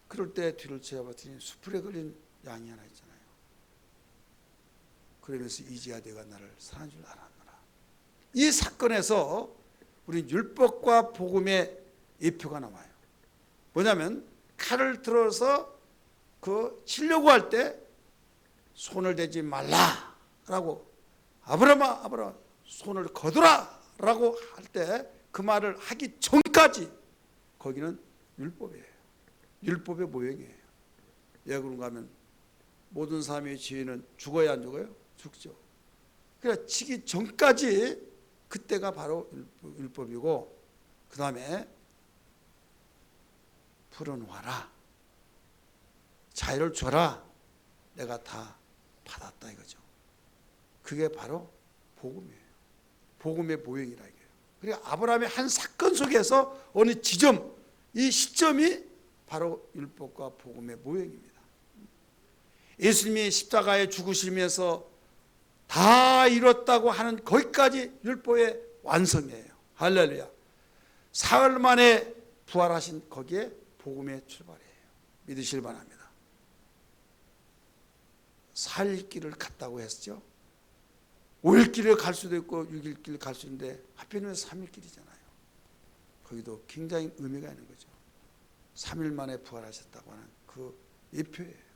그럴 때 뒤를 쳐다봤더니 수풀에 걸린 양이 하나 있잖아요. 그러면서 이제야 내가 나를 사랑한 줄 알았노라. 이 사건에서 우리 율법과 복음의 예표가 나와요. 뭐냐면 칼을 들어서 치려고 할 때 손을 대지 말라라고 아브라함아 손을 거두라라고 할 때 그 말을 하기 전까지 거기는 율법이에요. 율법의 모형이에요. 왜 그런가 하면 모든 사람의 죄는 죽어야 안 죽어요? 죽죠. 그러니까 치기 전까지 그때가 바로 율법이고 그 다음에 풀어놓아라. 자유를 줘라. 내가 다 받았다 이거죠. 그게 바로 복음이에요. 복음의 모형이라 이게요. 그러니까 아브라함의 한 사건 속에서 어느 지점, 이 시점이 바로 율법과 복음의 모형입니다. 예수님이 십자가에 죽으시면서 다 이뤘다고 하는 거기까지 율법의 완성이에요. 할렐루야. 사흘 만에 부활하신 거기에 복음의 출발이에요. 믿으실 바랍니다. 4일 길을 갔다고 했죠. 5일 길을 갈 수도 있고 6일 길을 갈 수 있는데 하필이면 3일 길이잖아요. 거기도 굉장히 의미가 있는 거죠. 3일 만에 부활하셨다고 하는 그 예표예요.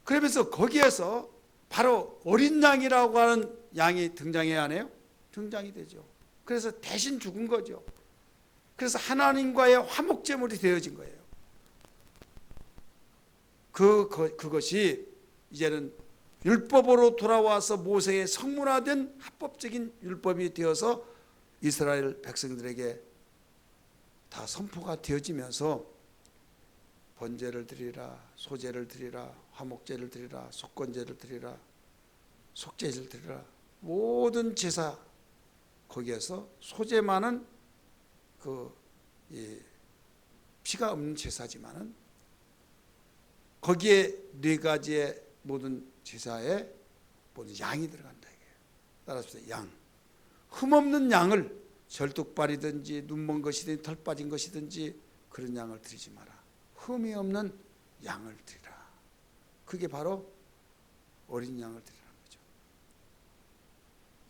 그러면서 거기에서 바로 어린 양이라고 하는 양이 등장해야 하네요. 등장이 되죠. 그래서 대신 죽은 거죠. 그래서 하나님과의 화목제물이 되어진 거예요. 그것이 이제는 율법으로 돌아와서 모세의 성문화된 합법적인 율법이 되어서 이스라엘 백성들에게 다 선포가 되어지면서 번제를 드리라, 소제를 드리라, 화목제를 드리라, 속건제를 드리라, 속죄제를 드리라, 모든 제사 거기에서 소제만은 피가 없는 제사지만은 거기에 4가지의 모든 제사에 모든 양이 들어간다 이게요. 따라서 양, 흠없는 양을 절뚝발이든지 눈먼 것이든지 털 빠진 것이든지 그런 양을 드리지 마라. 흠이 없는 양을 드리라. 그게 바로 어린 양을 드리라는 거죠.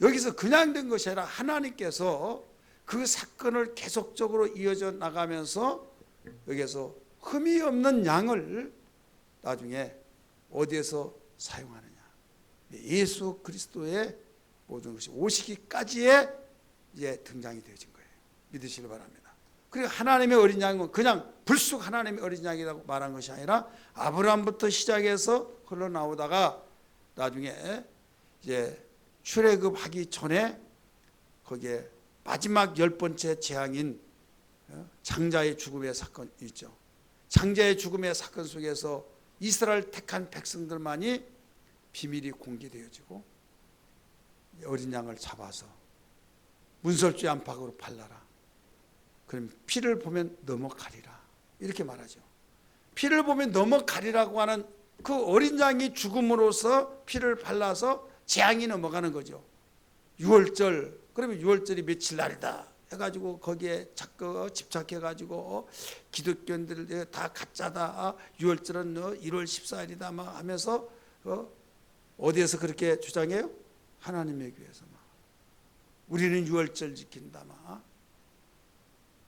여기서 그냥 된 것이 아니라 하나님께서 그 사건을 계속적으로 이어져 나가면서 여기서 흠이 없는 양을 나중에 어디에서 사용하느냐. 예수 그리스도의 모든 것이 오시기까지의 이제 등장이 되어진 거예요. 믿으시기 바랍니다. 그리고 하나님의 어린 양은 그냥 불쑥 하나님의 어린 양이라고 말한 것이 아니라 아브라함부터 시작해서 흘러나오다가 나중에 이제 출애굽하기 전에 거기에 마지막 10번째 재앙인 장자의 죽음의 사건이 있죠. 장자의 죽음의 사건 속에서 이스라엘 택한 백성들만이 비밀이 공개되어지고 어린 양을 잡아서 문설주 안팎으로 발라라. 그럼 피를 보면 넘어가리라. 이렇게 말하죠. 피를 보면 넘어가리라고 하는 그 어린 양이 죽음으로써 피를 발라서 재앙이 넘어가는 거죠. 유월절, 그러면 유월절이 며칠 날이다 해가지고 거기에 자꾸 집착해가지고 기독교인들 다 가짜다, 유월절은 1월 14일이다 막 하면서 어디에서 그렇게 주장해요? 하나님의 교회에서 막 우리는 유월절 지킨다 막,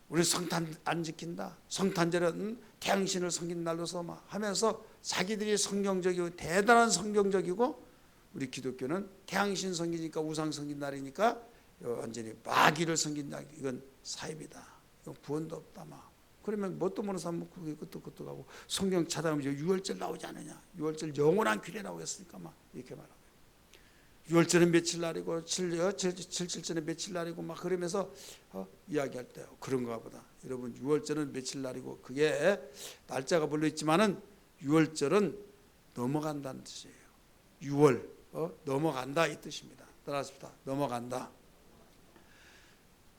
우리 성탄 안 지킨다, 성탄절은 태양신을 섬긴 날로서 막 하면서 자기들이 성경적이고 대단한 성경적이고, 우리 기독교는 태양신 섬기니까 우상 섬긴 날이니까 완전히 마귀를 섬긴 날, 이건 사입이다, 이건 구원도 없다 막. 그러면 뭣도 모르는 사람은 그것도 가고 성경 찾아보면 유월절 나오지 않느냐, 유월절 영원한 규례라고 했으니까 막 이렇게 말하고, 유월절은 며칠 날이고 7.7절은 며칠 날이고 막 그러면서 이야기할 때 그런가 보다. 여러분, 유월절은 며칠 날이고 그게 날짜가 불려 있지만은 유월절은 넘어간다는 뜻이에요. 6월 넘어간다 이 뜻입니다. 따라하십시다. 넘어간다.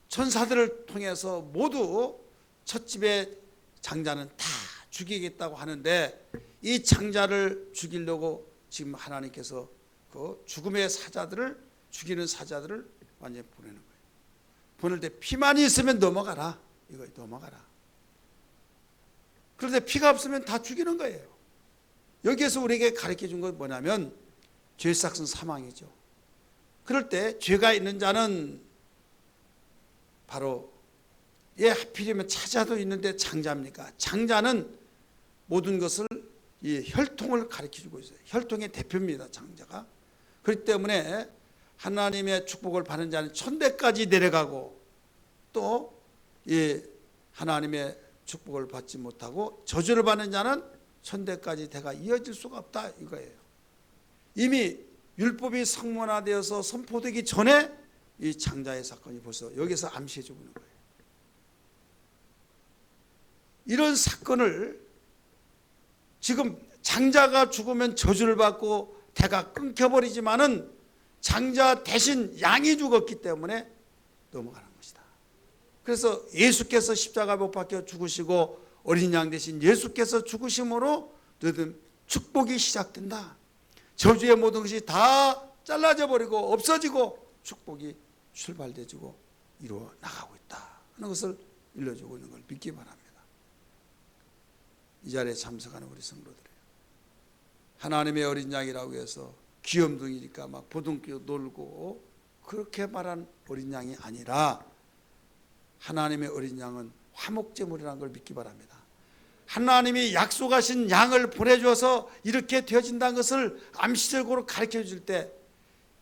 천사들을 통해서 모두 첫 집의 장자는 다 죽이겠다고 하는데, 이 장자를 죽이려고 지금 하나님께서 그 죽음의 사자들을, 죽이는 사자들을 완전히 보내는 거예요. 보낼 때 피만 있으면 넘어가라, 이거 넘어가라. 그런데 피가 없으면 다 죽이는 거예요. 여기에서 우리에게 가르쳐 준 건 뭐냐면 죄삭은 사망이죠. 그럴 때 죄가 있는 자는 바로 하필이면 차자도 있는데 장자입니까? 장자는 모든 것을, 이 혈통을 가르쳐 주고 있어요. 혈통의 대표입니다, 장자가. 그렇기 때문에 하나님의 축복을 받는 자는 천대까지 내려가고, 또 하나님의 축복을 받지 못하고 저주를 받는 자는 천대까지 대가 이어질 수가 없다 이거예요. 이미 율법이 성문화되어서 선포되기 전에 이 장자의 사건이 벌써 여기서 암시해 주고 있는 거예요. 이런 사건을 지금 장자가 죽으면 저주를 받고 대가 끊겨버리지만은 장자 대신 양이 죽었기 때문에 넘어가는 것이다. 그래서 예수께서 십자가 못 박혀 죽으시고 어린 양 대신 예수께서 죽으심으로 너희들 축복이 시작된다. 저주의 모든 것이 다 잘라져 버리고 없어지고 축복이 출발되지고 이루어 나가고 있다 하는 것을 일러주고 있는 걸 믿기 바랍니다. 이 자리에 참석하는 우리 성도들이에요. 하나님의 어린 양이라고 해서 귀염둥이니까 막 보둥끼고 놀고 그렇게 말한 어린 양이 아니라, 하나님의 어린 양은 화목제물이라는 걸 믿기 바랍니다. 하나님이 약속하신 양을 보내주어서 이렇게 되어진다는 것을 암시적으로 가르쳐 줄 때,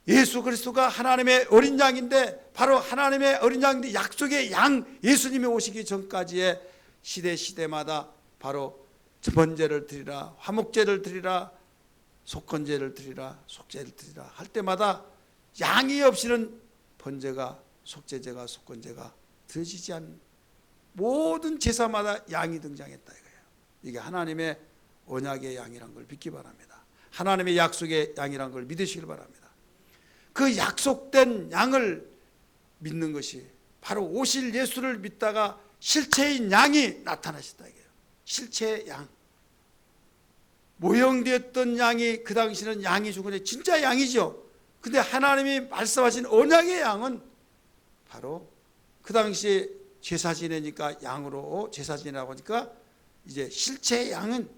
예수 그리스도가 하나님의 어린 양인데, 바로 하나님의 어린 양인데 약속의 양 예수님이 오시기 전까지의 시대마다 바로 번제를 드리라, 화목제를 드리라, 속건제를 드리라, 속제를 드리라 할 때마다 양이 없이는 번제가, 속제제가, 속건제가 드려지지 않는, 모든 제사마다 양이 등장했다 이거예요. 이게 하나님의 언약의 양이란 걸 믿기 바랍니다. 하나님의 약속의 양이란 걸 믿으시길 바랍니다. 그 약속된 양을 믿는 것이 바로 오실 예수를 믿다가 실체인 양이 나타나셨다 이거예요. 실체의 양, 모형되었던 양이 그 당시는 양이 죽은데 진짜 양이죠. 근데 하나님이 말씀하신 언약의 양은 바로 그 당시에 제사 지내니까 양으로 제사 지내라고 하니까 이제 실체의 양은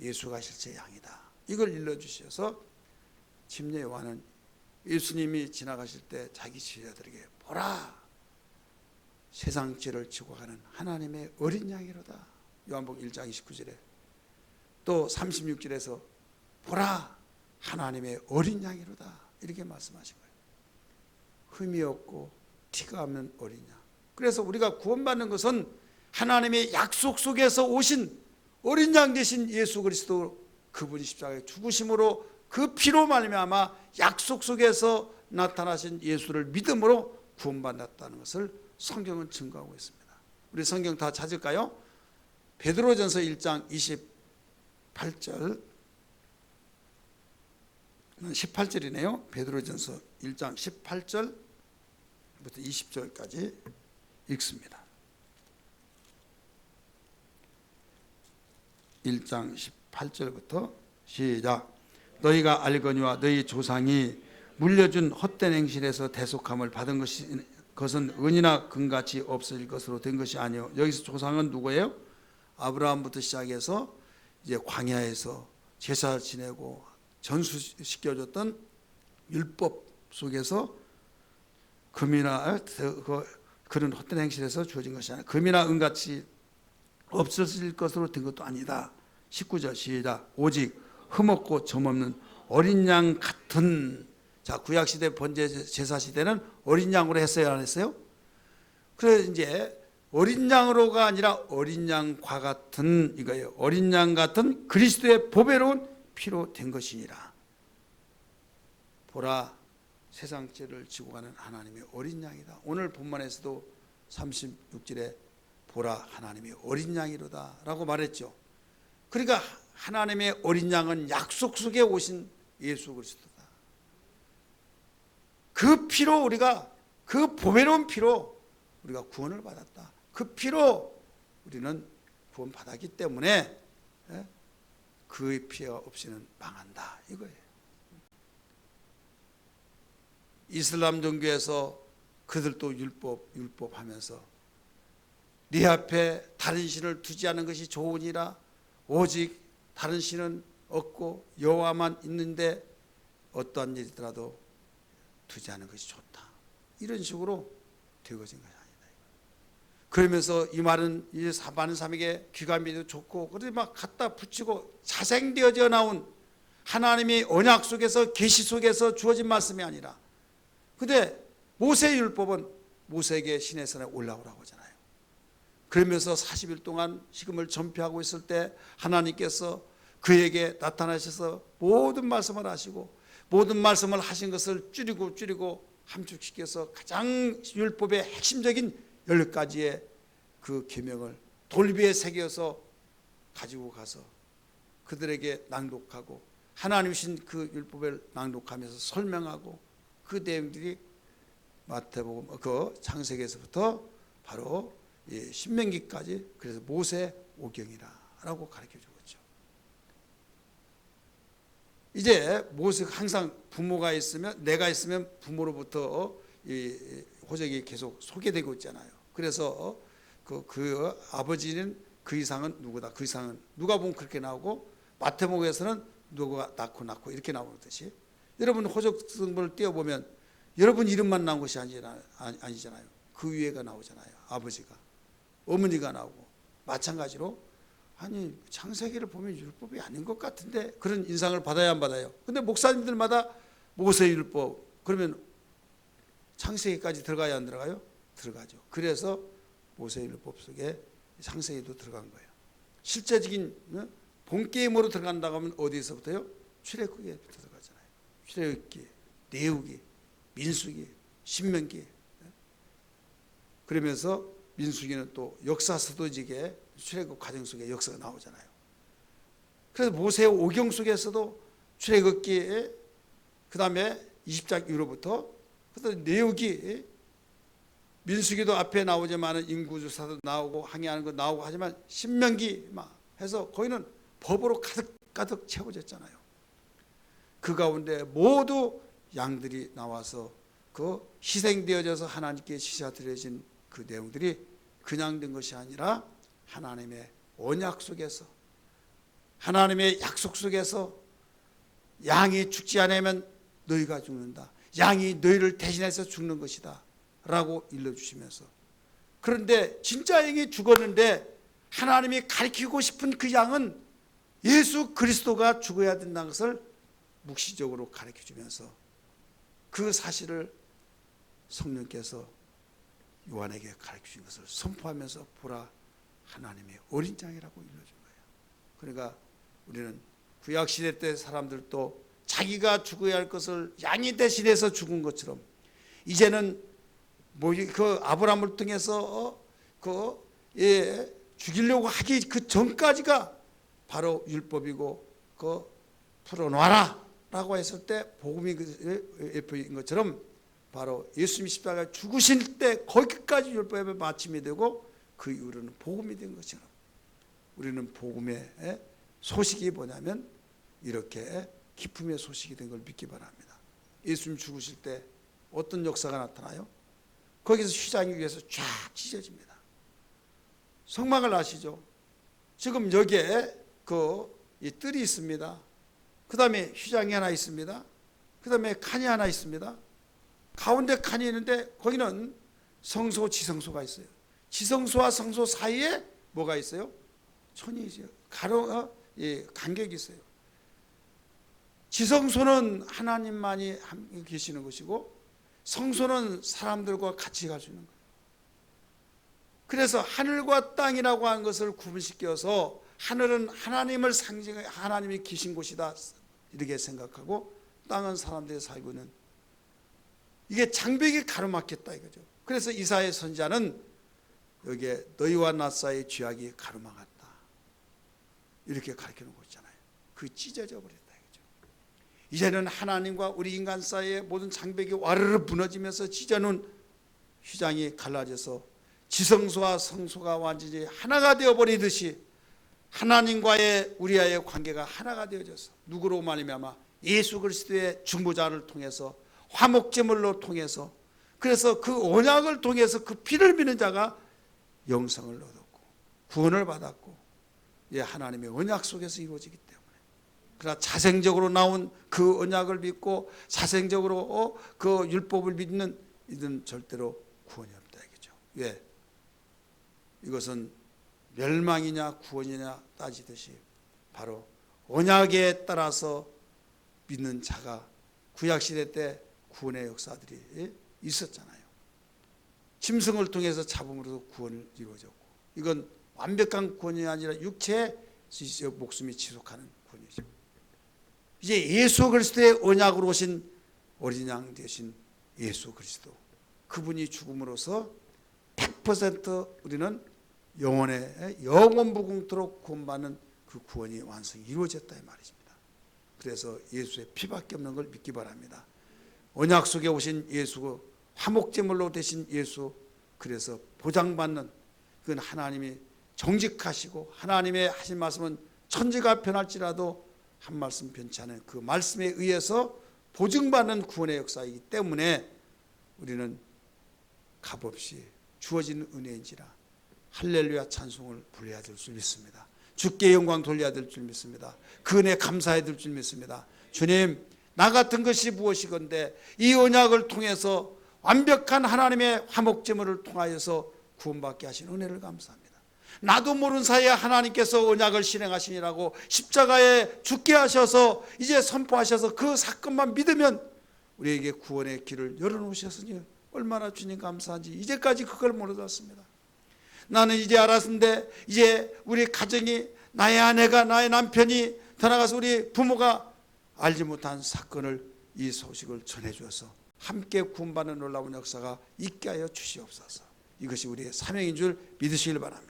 예수가 실체의 양이다. 이걸 일러주셔서 침례 요한은 예수님이 지나가실 때 자기 제자들에게 보라, 세상 죄를 지고 가는 하나님의 어린 양이로다. 요한복음 1장 29절에 또 36절에서 보라, 하나님의 어린 양이로다 이렇게 말씀하신 거예요. 흠이 없고 티가 없는 어린 양. 그래서 우리가 구원받는 것은 하나님의 약속 속에서 오신 어린 양 되신 예수 그리스도, 그분이 십자가에 죽으심으로 그 피로 말미암아 약속 속에서 나타나신 예수를 믿음으로 구원받았다는 것을 성경은 증거하고 있습니다. 우리 성경 다 찾을까요? 베드로전서 1장 28절 18절이네요. 베드로전서 1장 18절부터 20절까지 읽습니다. 1장 18절부터 시작. 너희가 알거니와 너희 조상이 물려준 헛된 행실에서 대속함을 받은 것은 은이나 금같이 없어질 것으로 된 것이 아니요. 여기서 조상은 누구예요? 아브라함부터 시작해서 이제 광야에서 제사 지내고 전수시켜줬던 율법 속에서 금이나 그런 헛된 행실에서 주어진 것이 아니라 금이나 은같이 없어질 것으로 된 것도 아니다. 19절 시작. 오직 흠없고 점없는 어린 양 같은. 자, 구약시대 번제 제사 시대는 어린 양으로 했어요, 안 했어요? 그래서 이제 어린 양으로가 아니라 어린 양과 같은 이거예요. 어린 양 같은 그리스도의 보배로운 피로 된 것이니라. 보라, 세상 죄를 지고 가는 하나님의 어린 양이다. 오늘 본문에서도 36절에 보라, 하나님의 어린 양이로다 라고 말했죠. 그러니까 하나님의 어린 양은 약속 속에 오신 예수 그리스도다. 그 피로 우리가, 그 보배로운 피로 우리가 구원을 받았다. 그 피로 우리는 구원 받았기 때문에 그의 피가 없이는 망한다 이거예요. 이슬람 종교에서 그들도 율법 하면서 네 앞에 다른 신을 두지 않은 것이 좋으니라. 오직 다른 신은 없고 여호와만 있는데 어떠한 일이더라도 두지 않은 것이 좋다. 이런 식으로 되어진 것이 아니다. 그러면서 이 말은 이 많은 사람에게 귀감이 좋고 그래서 막 갖다 붙이고 자생되어져 나온 하나님의 언약 속에서 계시 속에서 주어진 말씀이 아니라, 근데 모세의 율법은 모세에게 시내산에 올라오라고 하잖아요. 그러면서 40일 동안 식음을 전폐하고 있을 때 하나님께서 그에게 나타나셔서 모든 말씀을 하시고 모든 말씀을 하신 것을 줄이고 함축시켜서 가장 율법의 핵심적인 10가지의 그 계명을 돌비에 새겨서 가지고 가서 그들에게 낭독하고 하나님이신 그 율법을 낭독하면서 설명하고 그 내용들이 마태복음 그 창세기에서부터 바로 신명기까지, 그래서 모세 오경이라고 가르쳐 주었죠. 이제 모세 항상 부모가 있으면, 내가 있으면 부모로부터 이 호적이 계속 소개되고 있잖아요. 그래서 그 아버지는 그 이상은 누구다. 그 이상은 누가 보면 그렇게 나오고 마태복음에서는 누가 낳고 이렇게 나오듯이, 여러분 호적 성분을 띄워보면 여러분 이름만 나온 것이 아니잖아요. 그 위에가 나오잖아요. 아버지가, 어머니가 나오고. 마찬가지로 아니 창세기를 보면 율법이 아닌 것 같은데 그런 인상을 받아야 안 받아요? 근데 목사님들마다 모세 율법 그러면 창세기까지 들어가야 안 들어가요? 들어가죠. 그래서 모세 율법 속에 창세기도 들어간 거예요. 실제적인 본게임으로 들어간다고 하면 어디서부터요? 출애굽기부터 들어가잖아요. 출애굽기, 레위기, 민수기, 신명기. 그러면서 민수기는 또 역사서도직에 출애굽 과정 속에 역사가 나오잖아요. 그래서 모세 오경 속에서도 출애굽기에 그 다음에 20장 이후로부터 그다음 레위기, 민수기도 앞에 나오지만 인구조사도 나오고 항해하는 거 나오고 하지만 신명기 막 해서 거기는 법으로 가득 채워졌잖아요. 그 가운데 모두 양들이 나와서 그 희생되어져서 하나님께 제사드려진 그 내용들이 그냥 된 것이 아니라 하나님의 언약 속에서, 하나님의 약속 속에서 양이 죽지 않으면 너희가 죽는다. 양이 너희를 대신해서 죽는 것이다 라고 일러주시면서, 그런데 진짜 양이 죽었는데 하나님이 가르치고 싶은 그 양은 예수 그리스도가 죽어야 된다는 것을 묵시적으로 가르쳐주면서 그 사실을 성령께서 요한에게 가르쳐준 것을 선포하면서 보라 하나님의 어린 양이라고 일러준 거예요. 그러니까 우리는 구약시대 때 사람들도 자기가 죽어야 할 것을 양이 대신해서 죽은 것처럼 이제는 그 아브라함을 통해서 죽이려고 하기 그 전까지가 바로 율법이고 풀어놔라 라고 했을 때 복음이 예표인 것처럼 바로 예수님이 십자가에 죽으실 때 거기까지 율법의 마침이 되고 그 이후로는 복음이 된 것처럼 우리는 복음의 소식이 뭐냐면 이렇게 기쁨의 소식이 된 걸 믿기 바랍니다. 예수님 죽으실 때 어떤 역사가 나타나요? 거기서 휘장이 위에서 쫙 찢어집니다. 성막을 아시죠? 지금 여기에 이 뜰이 있습니다. 그 다음에 휘장이 하나 있습니다. 그 다음에 칸이 하나 있습니다. 가운데 칸이 있는데 거기는 성소, 지성소가 있어요. 지성소와 성소 사이에 뭐가 있어요? 천이 있어요. 간격이 있어요. 지성소는 하나님만이 함께 계시는 것이고 성소는 사람들과 같이 갈 수 있는 거예요. 그래서 하늘과 땅이라고 하는 것을 구분시켜서 하늘은 하나님을 상징해 하나님이 계신 곳이다 이렇게 생각하고 땅은 사람들이 살고 있는 이게 장벽이 가로막혔다 이거죠. 그래서 이사야 선지자는 여기에 너희와 나 사이의 죄악이 가로막았다 이렇게 가르쳐 놓고 있잖아요. 그 찢어져 버렸다 이거죠. 이제는 하나님과 우리 인간 사이의 모든 장벽이 와르르 무너지면서 찢어놓은 휘장이 갈라져서 지성소와 성소가 완전히 하나가 되어버리듯이 하나님과의 우리와의 관계가 하나가 되어져서 누구로 말미암아 예수 그리스도의 중보자를 통해서 화목제물로 통해서 그래서 그 언약을 통해서 그 피를 믿는 자가 영생을 얻었고 구원을 받았고 하나님의 언약 속에서 이루어지기 때문에 그러나 자생적으로 나온 그 언약을 믿고 자생적으로 그 율법을 믿는 이들은 절대로 구원이 없다 이거죠. 왜? 이것은 멸망이냐 구원이냐 따지듯이 바로 언약에 따라서 믿는 자가 구약시대 때 구원의 역사들이 있었잖아요. 짐승을 통해서 잡음으로도 구원을 이루어졌고 이건 완벽한 구원이 아니라 육체의 목숨이 지속하는 구원이죠. 이제 예수 그리스도의 언약으로 오신 어린 양 되신 예수 그리스도 그분이 죽음으로써 100% 우리는 영원무궁토록 구원받는 그 구원이 완성이 이루어졌다 이 말입니다. 그래서 예수의 피밖에 없는 걸 믿기 바랍니다. 언약 속에 오신 예수, 화목제물로 되신 예수, 그래서 보장받는 그건 하나님이 정직하시고 하나님의 하신 말씀은 천지가 변할지라도 한 말씀 변치 않은 그 말씀에 의해서 보증받는 구원의 역사이기 때문에 우리는 값없이 주어진 은혜인지라 할렐루야 찬송을 불러야 될 줄 믿습니다. 주께 영광 돌려야 될 줄 믿습니다. 그 은혜 감사해야 될 줄 믿습니다. 주님, 나 같은 것이 무엇이건데 이 언약을 통해서 완벽한 하나님의 화목제물을 통하여서 구원받게 하신 은혜를 감사합니다. 나도 모르는 사이에 하나님께서 언약을 실행하시니라고 십자가에 죽게 하셔서 이제 선포하셔서 그 사건만 믿으면 우리에게 구원의 길을 열어놓으셨으니 얼마나 주님 감사한지 이제까지 그걸 모르었습니다. 나는 이제 알았는데 이제 우리 가정이 나의 아내가 나의 남편이 더 나아가서 우리 부모가 알지 못한 사건을 이 소식을 전해주어서 함께 구원받는 놀라운 역사가 있게 하여 주시옵소서. 이것이 우리의 사명인 줄 믿으시길 바랍니다.